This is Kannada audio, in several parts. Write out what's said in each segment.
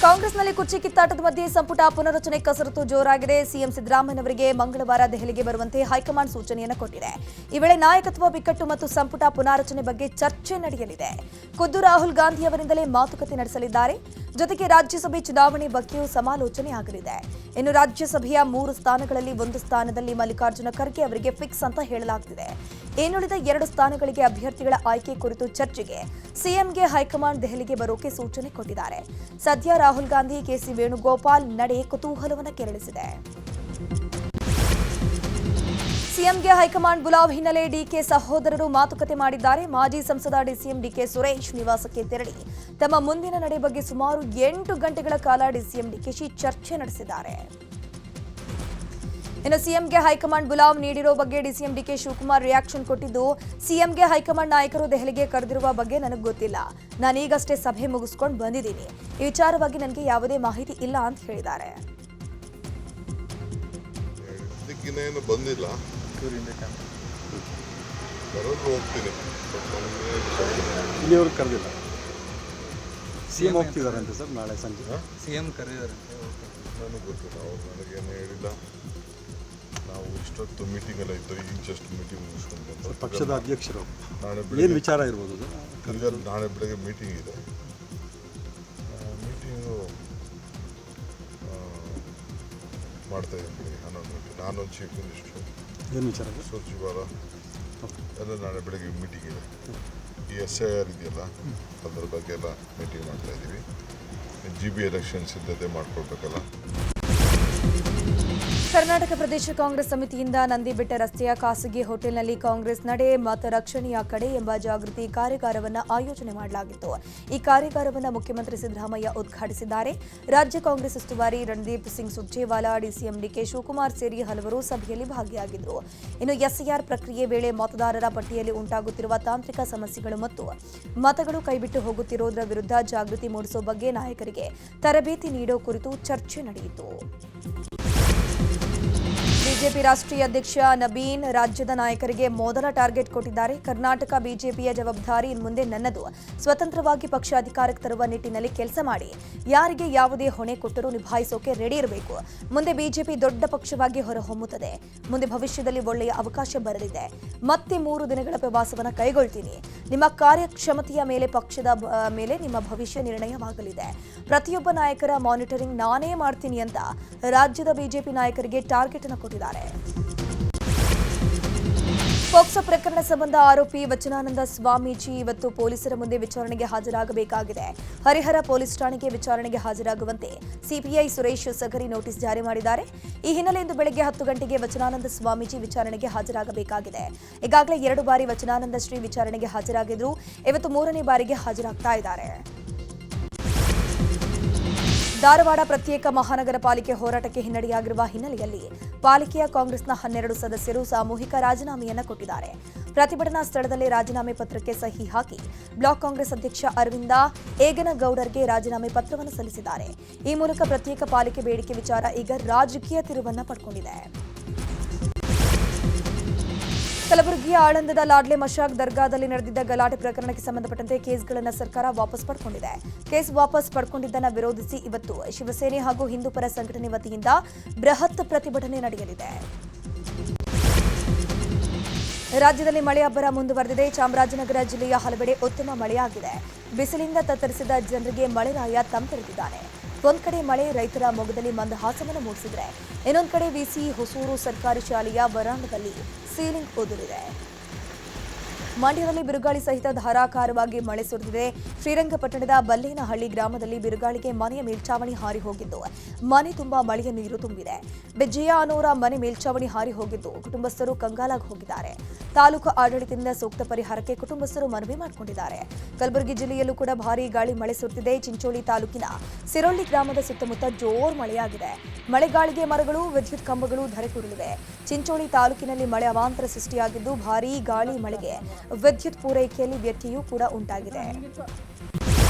ಕಾಂಗ್ರೆಸ್ನಲ್ಲಿ ಕುರ್ಚಿ ಕಿತ್ತಾಟದ ಮಧ್ಯೆ ಸಂಪುಟ ಪುನರಚನೆ ಕಸರತ್ತು ಜೋರಾಗಿದೆ. ಸಿಎಂ ಸಿದ್ದರಾಮಯ್ಯನವರಿಗೆ ಮಂಗಳವಾರ ದೆಹಲಿಗೆ ಬರುವಂತೆ ಹೈಕಮಾಂಡ್ ಸೂಚನೆಯನ್ನು ಕೊಟ್ಟಿದೆ. ಈ ವೇಳೆ ನಾಯಕತ್ವ ಬಿಕ್ಕಟ್ಟು ಮತ್ತು ಸಂಪುಟ ಪುನಾರಚನೆ ಬಗ್ಗೆ ಚರ್ಚೆ ನಡೆಯಲಿದೆ. ಖುದ್ದು ರಾಹುಲ್ ಗಾಂಧಿ ಅವರಿಂದಲೇ ಮಾತುಕತೆ ನಡೆಸಲಿದ್ದಾರೆ. ಜೊತೆಗೆ ರಾಜ್ಯಸಭೆ ಚುನಾವಣೆ ಬಗ್ಗೆಯೂ ಸಮಾಲೋಚನೆ ಆಗಲಿದೆ. ಇನ್ನು ರಾಜ್ಯಸಭೆಯ 3 ಸ್ಥಾನಗಳಲ್ಲಿ 1 ಸ್ಥಾನದಲ್ಲಿ ಮಲ್ಲಿಕಾರ್ಜುನ ಖರ್ಗೆ ಅವರಿಗೆ ಫಿಕ್ಸ್ ಅಂತ ಹೇಳಲಾಗುತ್ತಿದೆ. ಇನ್ನುಳಿದ 2 ಸ್ಥಾನಗಳಿಗೆ ಅಭ್ಯರ್ಥಿಗಳ ಆಯ್ಕೆ ಕುರಿತು ಚರ್ಚೆಗೆ ಸಿಎಂಗೆ ಹೈಕಮಾಂಡ್ ದೆಹಲಿಗೆ ಬರೋಕೆ ಸೂಚನೆ ಕೊಟ್ಟಿದ್ದಾರೆ. ಸದ್ಯ ರಾಹುಲ್ ಗಾಂಧಿ ಕೆಸಿ ವೇಣುಗೋಪಾಲ್ ನಡೆ ಕುತೂಹಲವನ್ನು ಕೆರಳಿಸಿದೆ. ಸಿಎಂಗೆ ಹೈಕಮಾಂಡ್ ಬುಲಾವ್ ಹಿನ್ನೆಲೆ ಡಿಕೆ ಸಹೋದರರು ಮಾತುಕತೆ ಮಾಡಿದ್ದಾರೆ. ಮಾಜಿ ಸಂಸದ ಡಿಸಿಎಂ ಡಿಕೆ ಸುರೇಶ್ ನಿವಾಸಕ್ಕೆ ತೆರಳಿ ತಮ್ಮ ಮುಂದಿನ ನಡೆ ಬಗ್ಗೆ ಸುಮಾರು 8 ಗಂಟೆಗಳ ಕಾಲ ಡಿಸಿಎಂ ಡಿಕೆಶಿ ಚರ್ಚೆ ನಡೆಸಿದ್ದಾರೆ. ಇನ್ನು ಸಿಎಂಗೆ ಹೈಕಮಾಂಡ್ ಬುಲಾವ್ ನೀಡಿರೋ ಬಗ್ಗೆ ಡಿಸಿಎಂ ಡಿಕೆ ಶಿವಕುಮಾರ್ ರಿಯಾಕ್ಷನ್ ಕೊಟ್ಟಿದ್ದು, ಸಿಎಂಗೆ ಹೈಕಮಾಂಡ್ ನಾಯಕರು ದೆಹಲಿಗೆ ಕರೆದಿರುವ ಬಗ್ಗೆ ನನಗೆ ಗೊತ್ತಿಲ್ಲ. ನಾನೀಗಷ್ಟೇ ಸಭೆ ಮುಗಿಸ್ಕೊಂಡು ಬಂದಿದ್ದೀನಿ. ಈ ವಿಚಾರವಾಗಿ ನನಗೆ ಯಾವುದೇ ಮಾಹಿತಿ ಇಲ್ಲ ಅಂತ ಹೇಳಿದ್ದಾರೆ. ಬಂದಿಲ್ಲ, ಇಲ್ಲಿಯವರು ಕರೆದಿಲ್ಲ. ಸಿಎಂ ಹೋಗ್ತಿದ್ದಾರೆ ಅಂತ ಸರ್, ನಾಳೆ ಸಂಜೆ ಸಿಎಂ ಕರೆದಿದ್ದಾರೆ. ನನಗೆ ಗೊತ್ತಿಲ್ಲ, ಅವ್ರು ನನಗೇನು ಹೇಳಿಲ್ಲ. ನಾವು ಇಷ್ಟೊತ್ತು ಮೀಟಿಂಗ್ ಎಲ್ಲ ಇತ್ತು, ಈಗ ಜಸ್ಟ್ ಮೀಟಿಂಗ್ ಮುಗಿಸ್ಕೊಂಡು ಬಂದು ಪಕ್ಷದ ಅಧ್ಯಕ್ಷರು ನಾಳೆ ಏನು ವಿಚಾರ ಇರ್ಬೋದು ಸರ್? ನಾಳೆ ಬೆಳಗ್ಗೆ ಮೀಟಿಂಗ್ ಇದೆ. ಮೀಟಿಂಗು ಮಾಡ್ತಾ ಇದ್ದೀನಿ 11 ಗಂಟೆ. ನಾನೊಂದು ಚೀಫ್ ಮಿನಿಸ್ಟ್ರು, ಏನು ವಿಚಾರ ಸಚಿವರ ಎಲ್ಲ ನಾಳೆ ಬೆಳಗ್ಗೆ ಮೀಟಿಂಗ್ ಇದೆ. ಈ SIR ಇದೆಯಲ್ಲ, ಅದರ ಬಗ್ಗೆ ಎಲ್ಲ ಮೀಟಿಂಗ್ ಮಾಡ್ತಾ ಇದ್ದೀವಿ. GB ಎಲೆಕ್ಷನ್ ಸಿದ್ಧತೆ ಮಾಡ್ಕೊಳ್ಬೇಕಲ್ಲ. ಕರ್ನಾಟಕ ಪ್ರದೇಶ ಕಾಂಗ್ರೆಸ್ ಸಮಿತಿಯಿಂದ ನಂದಿಬೆಟ್ಟ ರಸ್ತೆಯ ಖಾಸಗಿ ಹೋಟೆಲ್ನಲ್ಲಿ ಕಾಂಗ್ರೆಸ್ ನಡೆ ಮತ ರಕ್ಷಣೆಯ ಕಡೆ ಎಂಬ ಜಾಗೃತಿ ಕಾರ್ಯಾಗಾರವನ್ನು ಆಯೋಜನೆ ಮಾಡಲಾಗಿತ್ತು. ಈ ಕಾರ್ಯಾಗಾರವನ್ನು ಮುಖ್ಯಮಂತ್ರಿ ಸಿದ್ದರಾಮಯ್ಯ ಉದ್ಘಾಟಿಸಿದ್ದಾರೆ. ರಾಜ್ಯ ಕಾಂಗ್ರೆಸ್ ಉಸ್ತುವಾರಿ ರಣದೀಪ್ ಸಿಂಗ್ ಸುರ್ಜೇವಾಲಾ, ಡಿಸಿಎಂ ಡಿಕೆ ಶಿವಕುಮಾರ್ ಸೇರಿ ಹಲವರು ಸಭೆಯಲ್ಲಿ ಭಾಗಿಯಾಗಿದ್ದರು. ಇನ್ನು SIR ಪ್ರಕ್ರಿಯೆ ವೇಳೆ ಮತದಾರರ ಪಟ್ಟಿಯಲ್ಲಿ ಉಂಟಾಗುತ್ತಿರುವ ತಾಂತ್ರಿಕ ಸಮಸ್ಯೆಗಳು ಮತ್ತು ಮತಗಳು ಕೈಬಿಟ್ಟು ಹೋಗುತ್ತಿರುವುದರ ವಿರುದ್ಧ ಜಾಗೃತಿ ಮೂಡಿಸುವ ಬಗ್ಗೆ ನಾಯಕರಿಗೆ ತರಬೇತಿ ನೀಡೋ ಕುರಿತು ಚರ್ಚೆ ನಡೆಯಿತು. ಬಿಜೆಪಿ ರಾಷ್ಟ್ರೀಯ ಅಧ್ಯಕ್ಷ ನಬೀನ್ ರಾಜ್ಯದ ನಾಯಕರಿಗೆ ಮೊದಲ ಟಾರ್ಗೆಟ್ ಕೊಟ್ಟಿದ್ದಾರೆ. ಕರ್ನಾಟಕ ಬಿಜೆಪಿಯ ಜವಾಬ್ದಾರಿ ಇನ್ಮುಂದೆ ನನ್ನದು. ಸ್ವತಂತ್ರವಾಗಿ ಪಕ್ಷ ಅಧಿಕಾರಕ್ಕೆ ತರುವ ನಿಟ್ಟಿನಲ್ಲಿ ಕೆಲಸ ಮಾಡಿ, ಯಾರಿಗೆ ಯಾವುದೇ ಹೊಣೆ ಕೊಟ್ಟರೂ ನಿಭಾಯಿಸೋಕೆ ರೆಡಿ ಇರಬೇಕು. ಮುಂದೆ ಬಿಜೆಪಿ ದೊಡ್ಡ ಪಕ್ಷವಾಗಿ ಹೊರಹೊಮ್ಮುತ್ತದೆ. ಮುಂದೆ ಭವಿಷ್ಯದಲ್ಲಿ ಒಳ್ಳೆಯ ಅವಕಾಶ ಬರಲಿದೆ. ಮತ್ತೆ 3 ದಿನಗಳ ಪ್ರವಾಸವನ್ನು ಕೈಗೊಳ್ತೀನಿ. ನಿಮ್ಮ ಕಾರ್ಯಕ್ಷಮತೆಯ ಮೇಲೆ ಪಕ್ಷದ ಮೇಲೆ ನಿಮ್ಮ ಭವಿಷ್ಯ ನಿರ್ಣಯವಾಗಲಿದೆ. ಪ್ರತಿಯೊಬ್ಬ ನಾಯಕರ ಮಾನಿಟರಿಂಗ್ ನಾನೇ ಮಾಡ್ತೀನಿ ಅಂತ ರಾಜ್ಯದ ಬಿಜೆಪಿ ನಾಯಕರಿಗೆ ಟಾರ್ಗೆಟ್ ಅನ್ನು ಕೊಟ್ಟಿದ್ದಾರೆ. ಪೋಕ್ಸೋ ಪ್ರಕರಣ ಸಂಬಂಧ ಆರೋಪಿ ವಚನಾನಂದ ಸ್ವಾಮೀಜಿ ಇವತ್ತು ಪೊಲೀಸರ ಮುಂದೆ ವಿಚಾರಣೆಗೆ ಹಾಜರಾಗಬೇಕಾಗಿದೆ. ಹರಿಹರ ಪೊಲೀಸ್ ಠಾಣೆಗೆ ವಿಚಾರಣೆಗೆ ಹಾಜರಾಗುವಂತೆ ಸಿಪಿಐ ಸುರೇಶ್ ಸಗರಿ ನೋಟಿಸ್ ಜಾರಿ ಮಾಡಿದ್ದಾರೆ. ಈ ಹಿನ್ನೆಲೆ ಇಂದು ಬೆಳಗ್ಗೆ 10 ಗಂಟೆಗೆ ವಚನಾನಂದ ಸ್ವಾಮೀಜಿ ವಿಚಾರಣೆಗೆ ಹಾಜರಾಗಬೇಕಾಗಿದೆ. ಈಗಾಗಲೇ 2 ಬಾರಿ ವಚನಾನಂದ ಶ್ರೀ ವಿಚಾರಣೆಗೆ ಹಾಜರಾಗಿದ್ರು. ಇವತ್ತು 3ನೇ ಬಾರಿಗೆ ಹಾಜರಾಗ್ತಾ ಇದ್ದಾರೆ. ಧಾರವಾಡ ಪ್ರತ್ಯೇಕ ಮಹಾನಗರ ಪಾಲಿಕೆ ಹೋರಾಟಕ್ಕೆ ಹಿನ್ನಡೆಯಾಗಿರುವ ಹಿನ್ನೆಲೆಯಲ್ಲಿ ಪಾಲಿಕೆಯ ಕಾಂಗ್ರೆಸ್ನ 12 ಸದಸ್ಯರು ಸಾಮೂಹಿಕ ರಾಜೀನಾಮೆಯನ್ನು ಕೊಟ್ಟಿದ್ದಾರೆ. ಪ್ರತಿಭಟನಾ ಸ್ಥಳದಲ್ಲೇ ರಾಜೀನಾಮೆ ಪತ್ರಕ್ಕೆ ಸಹಿ ಹಾಕಿ ಬ್ಲಾಕ್ ಕಾಂಗ್ರೆಸ್ ಅಧ್ಯಕ್ಷ ಅರವಿಂದ ಏಗನಗೌಡರ್ಗೆ ರಾಜೀನಾಮೆ ಪತ್ರವನ್ನು ಸಲ್ಲಿಸಿದ್ದಾರೆ. ಈ ಮೂಲಕ ಪ್ರತ್ಯೇಕ ಪಾಲಿಕೆ ಬೇಡಿಕೆ ವಿಚಾರ ಈಗ ರಾಜಕೀಯ ತಿರುವನ್ನ ಪಡ್ಕೊಂಡಿದೆ. ಕಲಬುರಗಿಯ ಆಳಂದದ ಲಾಡ್ಲೆ ಮಶಾಕ್ ದರ್ಗಾದಲ್ಲಿ ನಡೆದಿದ್ದ ಗಲಾಟೆ ಪ್ರಕರಣಕ್ಕೆ ಸಂಬಂಧಪಟ್ಟಂತೆ ಕೇಸ್ಗಳನ್ನು ಸರ್ಕಾರ ವಾಪಸ್ ಪಡ್ಕೊಂಡಿದೆ. ಕೇಸ್ ವಾಪಸ್ ಪಡ್ಕೊಂಡಿದ್ದನ್ನು ವಿರೋಧಿಸಿ ಇವತ್ತು ಶಿವಸೇನೆ ಹಾಗೂ ಹಿಂದೂಪರ ಸಂಘಟನೆ ವತಿಯಿಂದ ಬೃಹತ್ ಪ್ರತಿಭಟನೆ ನಡೆಯಲಿದೆ. ರಾಜ್ಯದಲ್ಲಿ ಮಳೆ ಅಬ್ಬರ ಮುಂದುವರೆದಿದೆ. ಚಾಮರಾಜನಗರ ಜಿಲ್ಲೆಯ ಹಲವೆಡೆ ಉತ್ತಮ ಮಳೆಯಾಗಿದೆ. ಬಿಸಿಲಿಂದ ತತ್ತರಿಸಿದ ಜನರಿಗೆ ಮಳೆರಾಯ ತಂಪೆರೆದಿದ್ದಾನೆ. ಒಂದ್ ಕಡೆ ಮಳೆ ರೈತರ ಮೊಗದಲ್ಲಿ ಮಂದಹಾಸವನ್ನು ಮೂಡಿಸಿದ್ರೆ, ಇನ್ನೊಂದು ಕಡೆ ವಿಸಿ ಹೊಸೂರು ಸರ್ಕಾರಿ ಶಾಲೆಯ ವರಾಂಡದಲ್ಲಿ ಸೀಲಿಂಗ್ ಉದುರಿದೆ. ಮಂಡ್ಯದಲ್ಲಿ ಬಿರುಗಾಳಿ ಸಹಿತ ಧಾರಾಕಾರವಾಗಿ ಮಳೆ ಸುರಿದಿದೆ. ಶ್ರೀರಂಗಪಟ್ಟಣದ ಬಲ್ಲೇನಹಳ್ಳಿ ಗ್ರಾಮದಲ್ಲಿ ಬಿರುಗಾಳಿಗೆ ಮನೆಯ ಮೇಲ್ಛಾವಣಿ ಹಾರಿ ಹೋಗಿದ್ದು, ಮನೆ ತುಂಬಾ ಮಳೆಯ ನೀರು ತುಂಬಿದೆ. ಬೆಜ್ಜಯ್ಯ ಅನ್ನೋರ ಮನೆ ಮೇಲ್ಛಾವಣಿ ಹಾರಿ ಹೋಗಿದ್ದು, ಕುಟುಂಬಸ್ಥರು ಕಂಗಾಲಾಗಿ ಹೋಗಿದ್ದಾರೆ. ತಾಲೂಕು ಆಡಳಿತದಿಂದ ಸೂಕ್ತ ಪರಿಹಾರಕ್ಕೆ ಕುಟುಂಬಸ್ಥರು ಮನವಿ ಮಾಡಿಕೊಂಡಿದ್ದಾರೆ. ಕಲಬುರಗಿ ಜಿಲ್ಲೆಯಲ್ಲೂ ಕೂಡ ಭಾರೀ ಗಾಳಿ ಮಳೆ ಸುರಿದಿದೆ. ಚಿಂಚೋಳಿ ತಾಲೂಕಿನ ಸಿರೊಳ್ಳಿ ಗ್ರಾಮದ ಸುತ್ತಮುತ್ತ ಜೋರ್ ಮಳೆಯಾಗಿದೆ. ಮಳೆಗಾಳಿಗೆ ಮರಗಳು, ವಿದ್ಯುತ್ ಕಂಬಗಳು ಧರೆಗುರುಳಿವೆ. ಚಿಂಚೋಳಿ ತಾಲೂಕಿನಲ್ಲಿ ಮಳೆ ಅವಾಂತರ ಸೃಷ್ಟಿಯಾಗಿದ್ದು, ಭಾರೀ ಗಾಳಿ ಮಳೆಗೆ ವಿದ್ಯುತ್ ಪೂರೈಕೆಯಲ್ಲಿ ವ್ಯತ್ಯಯೂ ಕೂಡ ಉಂಟಾಗಿದೆ.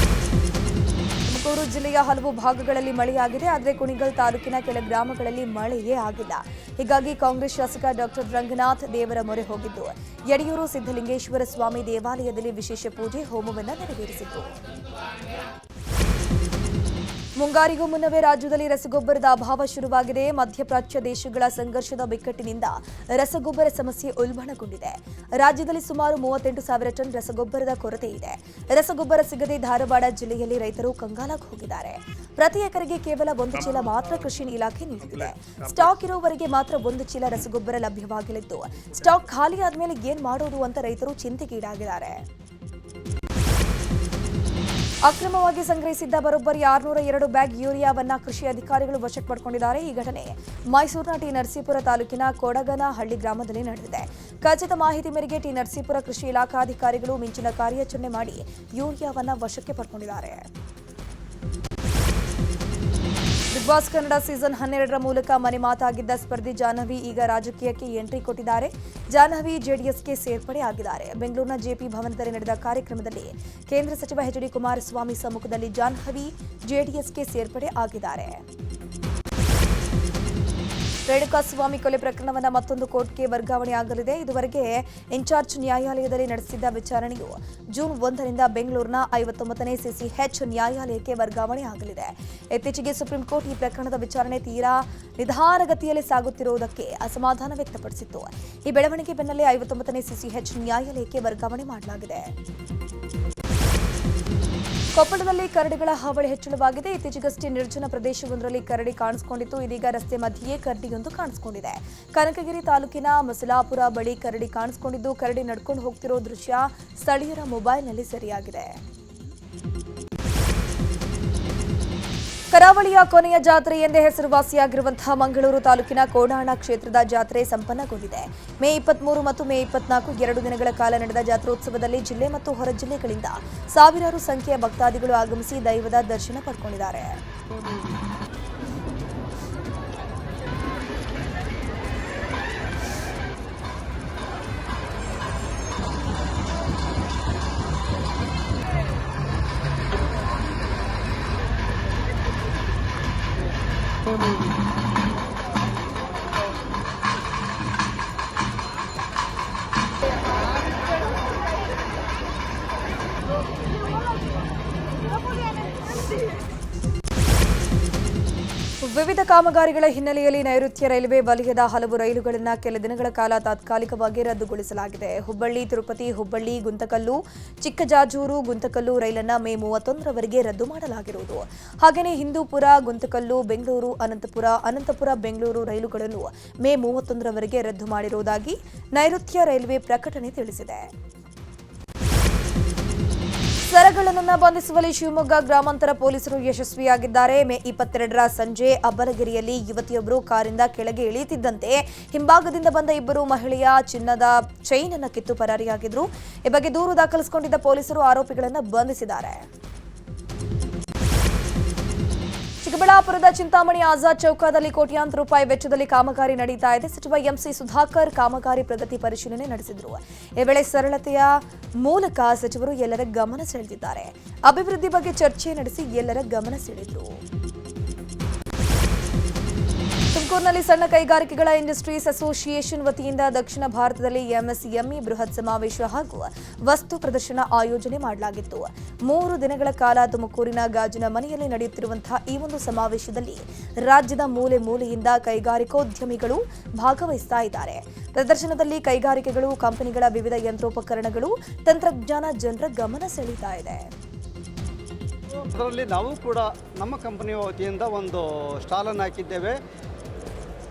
ತುಮಕೂರು ಜಿಲ್ಲೆಯ ಹಲವು ಭಾಗಗಳಲ್ಲಿ ಮಳೆಯಾಗಿದೆ. ಆದರೆ ಕುಣಿಗಲ್ ತಾಲೂಕಿನ ಕೆಲ ಗ್ರಾಮಗಳಲ್ಲಿ ಮಳೆಯೇ ಆಗಿಲ್ಲ. ಹೀಗಾಗಿ ಕಾಂಗ್ರೆಸ್ ಶಾಸಕ ಡಾಕ್ಟರ್ ರಂಗನಾಥ್ ದೇವರ ಮೊರೆ ಹೋಗಿದ್ದು, ಯಡಿಯೂರು ಸಿದ್ದಲಿಂಗೇಶ್ವರ ಸ್ವಾಮಿ ದೇವಾಲಯದಲ್ಲಿ ವಿಶೇಷ ಪೂಜೆ ಹೋಮವನ್ನು ನೆರವೇರಿಸಿತು. ಮುಂಗಾರಿಗೂ ಮುನ್ನವೇ ರಾಜ್ಯದಲ್ಲಿ ರಸಗೊಬ್ಬರದ ಅಭಾವ ಶುರುವಾಗಿದೆ. ಮಧ್ಯಪ್ರಾಚ್ಯ ದೇಶಗಳ ಸಂಘರ್ಷದ ಬಿಕ್ಕಟ್ಟಿನಿಂದ ರಸಗೊಬ್ಬರ ಸಮಸ್ಯೆ ಉಲ್ಬಣಗೊಂಡಿದೆ. ರಾಜ್ಯದಲ್ಲಿ ಸುಮಾರು 38,000 ಟನ್ ರಸಗೊಬ್ಬರದ ಕೊರತೆ ಇದೆ. ರಸಗೊಬ್ಬರ ಸಿಗದೆ ಧಾರವಾಡ ಜಿಲ್ಲೆಯಲ್ಲಿ ರೈತರು ಕಂಗಾಲಾಗಿ ಹೋಗಿದ್ದಾರೆ. ಪ್ರತಿ ಎಕರೆಗೆ ಕೇವಲ 1 ಚೀಲ ಮಾತ್ರ ಕೃಷಿ ಇಲಾಖೆ ನೀಡುತ್ತಿದೆ. ಸ್ಟಾಕ್ ಇರೋವರೆಗೆ ಮಾತ್ರ 1 ಚೀಲ ರಸಗೊಬ್ಬರ ಲಭ್ಯವಾಗಲಿದ್ದು, ಸ್ಟಾಕ್ ಖಾಲಿ ಆದ್ಮೇಲೆ ಏನ್ ಮಾಡೋದು ಅಂತ ರೈತರು ಚಿಂತೆಗೀಡಾಗಿದ್ದಾರೆ. ಅಕ್ರಮವಾಗಿ ಸಂಗ್ರಹಿಸಿದ್ದ ಬರೋಬ್ಬರಿ 602 ಬ್ಯಾಗ್ ಯೂರಿಯಾವನ್ನ ಕೃಷಿ ಅಧಿಕಾರಿಗಳು ವಶಕ್ಕೆ ಪಡೆದುಕೊಂಡಿದ್ದಾರೆ. ಈ ಘಟನೆ ಮೈಸೂರಿನ ಟಿ ನರಸೀಪುರ ತಾಲೂಕಿನ ಕೊಡಗನಹಳ್ಳಿ ಗ್ರಾಮದಲ್ಲಿ ನಡೆದಿದೆ. ಖಚಿತ ಮಾಹಿತಿ ಮೇರೆಗೆ ಟಿ ನರಸೀಪುರ ಕೃಷಿ ಇಲಾಖಾಧಿಕಾರಿಗಳು ಮಿಂಚಿನ ಕಾರ್ಯಾಚರಣೆ ಮಾಡಿ ಯೂರಿಯಾವನ್ನ ವಶಕ್ಕೆ ಪಡೆದುಕೊಂಡಿದ್ದಾರೆ. ಬಿಗ್ ಬಾಸ್ ಕನ್ನಡ ಸೀಸನ್ 12ರ ಮೂಲಕ ಮನೆ ಮಾತಾಗಿದ್ದ ಸ್ಪರ್ಧಿ ಜಾಹ್ನವಿ ಈಗ ರಾಜಕೀಯಕ್ಕೆ ಎಂಟ್ರಿ ಕೊಟ್ಟಿದ್ದಾರೆ. ಜಾಹ್ನವಿ ಜೆಡಿಎಸ್ಗೆ ಸೇರ್ಪಡೆ ಆಗಿದ್ದಾರೆ. ಬೆಂಗಳೂರಿನ ಜೆಪಿ ಭವನದಲ್ಲಿ ನಡೆದ ಕಾರ್ಯಕ್ರಮದಲ್ಲಿ ಕೇಂದ್ರ ಸಚಿವ ಎಚ್ ಡಿ ಕುಮಾರಸ್ವಾಮಿ ಸಮ್ಮುಖದಲ್ಲಿ ಜಾಹ್ನವಿ ಜೆಡಿಎಸ್ಗೆ ಸೇರ್ಪಡೆ ಆಗಿದ್ದಾರೆ. ರೇಣುಕಾಸ್ವಾಮಿ ಕೊಲೆ ಪ್ರಕರಣವನ್ನು ಮತ್ತೊಂದು ಕೋರ್ಟ್ಗೆ ವರ್ಗಾವಣೆ ಆಗಲಿದೆ. ಇದುವರೆಗೆ ಇನ್ಚಾರ್ಜ್ ನ್ಯಾಯಾಲಯದಲ್ಲಿ ನಡೆಸಿದ್ದ ವಿಚಾರಣೆಯು ಜೂನ್ 1ರಿಂದ ಬೆಂಗಳೂರಿನ 59ನೇ ಸಿಸಿಎಚ್ ನ್ಯಾಯಾಲಯಕ್ಕೆ ವರ್ಗಾವಣೆ ಆಗಲಿದೆ. ಇತ್ತೀಚೆಗೆ ಸುಪ್ರೀಂ ಕೋರ್ಟ್ ಈ ಪ್ರಕರಣದ ವಿಚಾರಣೆ ತೀರಾ ನಿಧಾನಗತಿಯಲ್ಲಿ ಸಾಗುತ್ತಿರುವುದಕ್ಕೆ ಅಸಮಾಧಾನ ವ್ಯಕ್ತಪಡಿಸಿತ್ತು. ಈ ಬೆಳವಣಿಗೆ ಬೆನ್ನಲ್ಲೇ 59ನೇ ಸಿಸಿಎಚ್ ನ್ಯಾಯಾಲಯಕ್ಕೆ ವರ್ಗಾವಣೆ ಮಾಡಲಾಗಿದೆ. ಕೊಪ್ಪಳದಲ್ಲಿ ಕರಡಿಗಳ ಹಾವಳಿ ಹೆಚ್ಚಳವಾಗಿದೆ. ಇತ್ತೀಚೆಗಷ್ಟೇ ನಿರ್ಜನ ಪ್ರದೇಶವೊಂದರಲ್ಲಿ ಕರಡಿ ಕಾಣಿಸಿಕೊಂಡಿತ್ತು. ಇದೀಗ ರಸ್ತೆ ಮಧ್ಯೆಯೇ ಕರಡಿಯೊಂದು ಕಾಣಿಸಿಕೊಂಡಿದೆ. ಕನಕಗಿರಿ ತಾಲೂಕಿನ ಮಸಲಾಪುರ ಬಳಿ ಕರಡಿ ಕಾಣಿಸಿಕೊಂಡಿದ್ದು, ಕರಡಿ ನಡ್ಕೊಂಡು ಹೋಗ್ತಿರೋ ದೃಶ್ಯ ಸ್ಥಳೀಯರ ಮೊಬೈಲ್ನಲ್ಲಿ ಸೆರೆಯಾಗಿದೆ. ಕರಾವಳಿಯ ಕೊನೆಯ ಜಾತ್ರೆ ಎಂದೇ ಹೆಸರುವಾಸಿಯಾಗಿರುವಂತಹ ಮಂಗಳೂರು ತಾಲೂಕಿನ ಕೋಡಾಣ ಕ್ಷೇತ್ರದ ಜಾತ್ರೆ ಸಂಪನ್ನಗೊಂಡಿದೆ. ಮೇ 23 ಮತ್ತು ಮೇ 24 2 ದಿನಗಳ ಕಾಲ ನಡೆದ ಜಾತ್ರೋತ್ಸವದಲ್ಲಿ ಜಿಲ್ಲೆ ಮತ್ತು ಹೊರ ಜಿಲ್ಲೆಗಳಿಂದ ಸಾವಿರಾರು ಸಂಖ್ಯೆಯ ಭಕ್ತಾದಿಗಳು ಆಗಮಿಸಿ ದೈವದ ದರ್ಶನ ಪಡೆದುಕೊಂಡಿದ್ದಾರೆ. ವಿವಿಧ ಕಾಮಗಾರಿಗಳ ಹಿನ್ನೆಲೆಯಲ್ಲಿ ನೈಋತ್ಯ ರೈಲ್ವೆ ವಲಯದ ಹಲವು ರೈಲುಗಳನ್ನು ಕೆಲ ದಿನಗಳ ಕಾಲ ತಾತ್ಕಾಲಿಕವಾಗಿ ರದ್ದುಗೊಳಿಸಲಾಗಿದೆ. ಹುಬ್ಬಳ್ಳಿ ತಿರುಪತಿ, ಹುಬ್ಬಳ್ಳಿ ಗುಂತಕಲ್ಲು, ಚಿಕ್ಕಜಾಜೂರು ಗುಂತಕಲ್ಲು ರೈಲನ್ನು ಮೇ 31ರವರೆಗೆ ರದ್ದು ಮಾಡಲಾಗಿರುವುದು. ಹಾಗೆಯೇ ಹಿಂದೂಪುರ ಗುಂತಕಲ್ಲು, ಬೆಂಗಳೂರು ಅನಂತಪುರ ಬೆಂಗಳೂರು ರೈಲುಗಳನ್ನು ಮೇ 31ರವರೆಗೆ ರದ್ದು ಮಾಡಿರುವುದಾಗಿ ನೈಋತ್ಯ ರೈಲ್ವೆ ಪ್ರಕಟಣೆ ತಿಳಿಸಿದೆ. ಸರಗಳನ್ನು ಬಂಧಿಸುವಲ್ಲಿ ಶಿವಮೊಗ್ಗ ಗ್ರಾಮಾಂತರ ಪೊಲೀಸರು ಯಶಸ್ವಿಯಾಗಿದ್ದಾರೆ. ಮೇ 22ರ ಸಂಜೆ ಅಬ್ಬಲಗಿರಿಯಲ್ಲಿ ಯುವತಿಯೊಬ್ಬರು ಕಾರಿಂದ ಕೆಳಗೆ ಇಳಿಯುತ್ತಿದ್ದಂತೆ ಹಿಂಭಾಗದಿಂದ ಬಂದ ಇಬ್ಬರು ಮಹಿಳೆಯ ಚಿನ್ನದ ಚೈನ್ ಅನ್ನು ಕಿತ್ತು ಪರಾರಿಯಾಗಿದ್ರು. ಈ ಬಗ್ಗೆ ದೂರು ದಾಖಲಿಸಿಕೊಂಡಿದ್ದ ಪೊಲೀಸರು ಆರೋಪಿಗಳನ್ನು ಬಂಧಿಸಿದ್ದಾರೆ. ಚಿಕ್ಕಬಳ್ಳಾಪುರದ ಚಿಂತಾಮಣಿ ಆಜಾದ್ ಚೌಕದಲ್ಲಿ ಕೋಟ್ಯಾಂತರ ರೂಪಾಯಿ ವೆಚ್ಚದಲ್ಲಿ ಕಾಮಗಾರಿ ನಡೀತಾ ಇದೆ. ಸಚಿವ ಎಂಸಿ ಸುಧಾಕರ್ ಕಾಮಗಾರಿ ಪ್ರಗತಿ ಪರಿಶೀಲನೆ ನಡೆಸಿದರು. ಈ ವೇಳೆ ಸರಳತೆಯ ಮೂಲಕ ಸಚಿವರು ಎಲ್ಲರ ಗಮನ ಸೆಳೆದಿದ್ದಾರೆ. ಅಭಿವೃದ್ಧಿ ಬಗ್ಗೆ ಚರ್ಚೆ ನಡೆಸಿ ಎಲ್ಲರ ಗಮನ ಸೆಳೆದರು. ತುಮಕೂರಿನಲ್ಲಿ ಸಣ್ಣ ಕೈಗಾರಿಕೆಗಳ ಇಂಡಸ್ಟ್ರೀಸ್ ಅಸೋಸಿಯೇಷನ್ ವತಿಯಿಂದ ದಕ್ಷಿಣ ಭಾರತದಲ್ಲಿ ಎಂಎಸ್ಎಂಇ ಬೃಹತ್ ಸಮಾವೇಶ ಹಾಗೂ ವಸ್ತು ಪ್ರದರ್ಶನ ಆಯೋಜನೆ ಮಾಡಲಾಗಿತ್ತು. 3 ದಿನಗಳ ಕಾಲ ತುಮಕೂರಿನ ಗಾಜಿನ ಮನೆಯಲ್ಲಿ ನಡೆಯುತ್ತಿರುವಂತಹ ಈ ಒಂದು ಸಮಾವೇಶದಲ್ಲಿ ರಾಜ್ಯದ ಮೂಲೆ ಮೂಲೆಯಿಂದ ಕೈಗಾರಿಕೋದ್ಯಮಿಗಳು ಭಾಗವಹಿಸ್ತಾ ಇದ್ದಾರೆ. ಪ್ರದರ್ಶನದಲ್ಲಿ ಕೈಗಾರಿಕೆಗಳು, ಕಂಪನಿಗಳ ವಿವಿಧ ಯಂತ್ರೋಪಕರಣಗಳು, ತಂತ್ರಜ್ಞಾನ ಜನರ ಗಮನ ಸೆಳೀತಾ ಇದೆ. ಅದರಲ್ಲಿ ನಾವು ಕೂಡ ನಮ್ಮ ಕಂಪನಿಯ ವತಿಯಿಂದ ಒಂದು ಸ್ಟಾಲನ್ನು ಹಾಕಿದ್ದೇವೆ.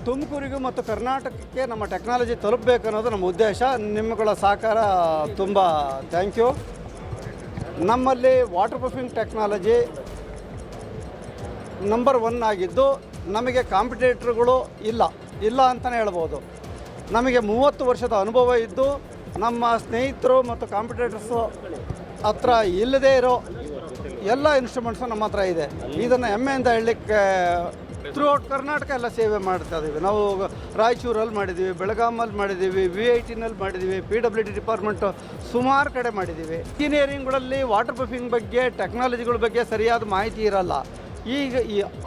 ತುಮಕೂರಿಗೂ ಮತ್ತು ಕರ್ನಾಟಕಕ್ಕೆ ನಮ್ಮ ಟೆಕ್ನಾಲಜಿ ತಲುಪಬೇಕು ಅನ್ನೋದು ನಮ್ಮ ಉದ್ದೇಶ. ನಿಮ್ಮಗಳ ಸಹಕಾರ ತುಂಬ ಥ್ಯಾಂಕ್ ಯು. ನಮ್ಮಲ್ಲಿ ವಾಟರ್ ಪ್ರೂಫಿಂಗ್ ಟೆಕ್ನಾಲಜಿ ನಂಬರ್ 1 ಆಗಿದ್ದು, ನಮಗೆ ಕಾಂಪಿಟೇಟರ್ಗಳು ಇಲ್ಲ ಅಂತಲೇ ಹೇಳ್ಬೋದು. ನಮಗೆ 30 ವರ್ಷದ ಅನುಭವ ಇದ್ದು, ನಮ್ಮ ಸ್ನೇಹಿತರು ಮತ್ತು ಕಾಂಪಿಟೇಟರ್ಸು ಹತ್ರ ಇಲ್ಲದೇ ಇರೋ ಎಲ್ಲ ಇನ್ಸ್ಟ್ರೂಮೆಂಟ್ಸು ನಮ್ಮ ಹತ್ರ ಇದೆ. ಇದನ್ನು ಹೆಮ್ಮೆಯಿಂದ ಹೇಳಲಿಕ್ಕೆ ಥ್ರೂ ಔಟ್ ಕರ್ನಾಟಕ ಎಲ್ಲ ಸೇವೆ ಮಾಡ್ತಾ ಇದ್ದೀವಿ. ನಾವು ರಾಯಚೂರಲ್ಲಿ ಮಾಡಿದ್ದೀವಿ, ಬೆಳಗಾಮಲ್ಲಿ ಮಾಡಿದ್ದೀವಿ, VITನಲ್ಲಿ ಮಾಡಿದ್ದೀವಿ, PWD ಡಿಪಾರ್ಟ್ಮೆಂಟು ಸುಮಾರು ಕಡೆ ಮಾಡಿದ್ದೀವಿ. ಇಂಜಿನಿಯರಿಂಗ್ಗಳಲ್ಲಿ ವಾಟರ್ ಪ್ರೂಫಿಂಗ್ ಬಗ್ಗೆ, ಟೆಕ್ನಾಲಜಿಗಳ ಬಗ್ಗೆ ಸರಿಯಾದ ಮಾಹಿತಿ ಇರಲ್ಲ.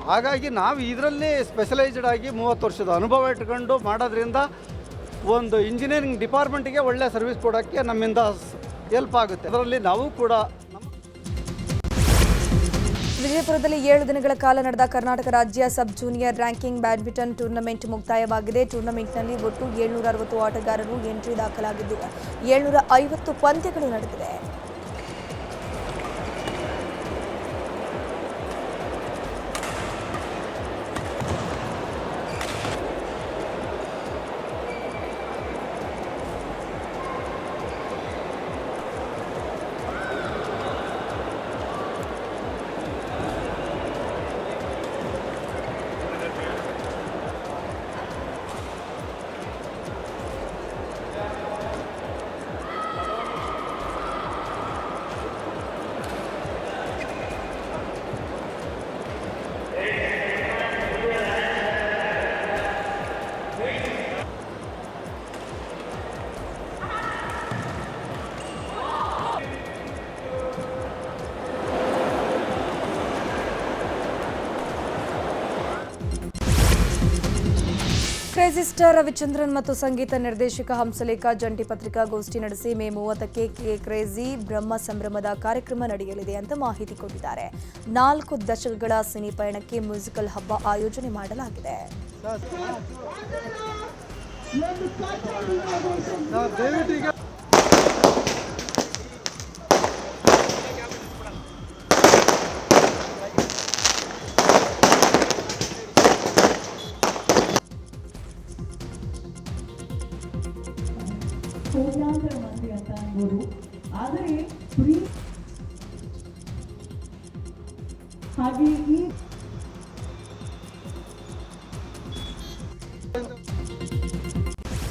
ಹಾಗಾಗಿ ನಾವು ಇದರಲ್ಲಿ ಸ್ಪೆಷಲೈಸ್ಡ್ ಆಗಿ 30 ವರ್ಷದ ಅನುಭವ ಇಟ್ಕೊಂಡು ಮಾಡೋದ್ರಿಂದ ಒಂದು ಇಂಜಿನಿಯರಿಂಗ್ ಡಿಪಾರ್ಟ್ಮೆಂಟಿಗೆ ಒಳ್ಳೆಯ ಸರ್ವಿಸ್ ಕೊಡೋಕ್ಕೆ ನಮ್ಮಿಂದ ಹೆಲ್ಪ್ ಆಗುತ್ತೆ. ಅದರಲ್ಲಿ ನಾವು ಕೂಡ ವಿಜಯಪುರದಲ್ಲಿ 7 ದಿನಗಳ ಕಾಲ ನಡೆದ ಕರ್ನಾಟಕ ರಾಜ್ಯ sub junior ranking badminton tournament ಮುಕ್ತಾಯವಾಗಿದೆ. ಟೂರ್ನಮೆಂಟ್ನಲ್ಲಿ ಒಟ್ಟು 760 ಆಟಗಾರರು ಎಂಟ್ರಿ ದಾಖಲಾಗಿದ್ದು 750 ಪಂದ್ಯಗಳು ನಡೆದಿವೆ. ಕ್ರೇಜಿ ಸ್ಟಾರ್ ರವಿಚಂದ್ರನ್ ಮತ್ತು ಸಂಗೀತ ನಿರ್ದೇಶಕ ಹಂಸಲೇಖ ಜಂಟಿ ಪತ್ರಿಕಾಗೋಷ್ಠಿ ನಡೆಸಿ ಮೇ 30ಕ್ಕೆ ಕ್ರೇಜಿ ಬ್ರಹ್ಮ ಸಂಭ್ರಮದ ಕಾರ್ಯಕ್ರಮ ನಡೆಯಲಿದೆ ಅಂತ ಮಾಹಿತಿ ಕೊಟ್ಟಿದ್ದಾರೆ. 4 ದಶಕಗಳ ಸಿನಿ ಪಯಣಕ್ಕೆ ಮ್ಯೂಸಿಕಲ್ ಹಬ್ಬ ಆಯೋಜನೆ ಮಾಡಲಾಗಿದೆ. ಕೋಟ್ಯಾಂತರ ಮಂದಿ ಅಂತ ಅನ್ಬೋದು. ಆದರೆ ಹಾಗೆ ಈ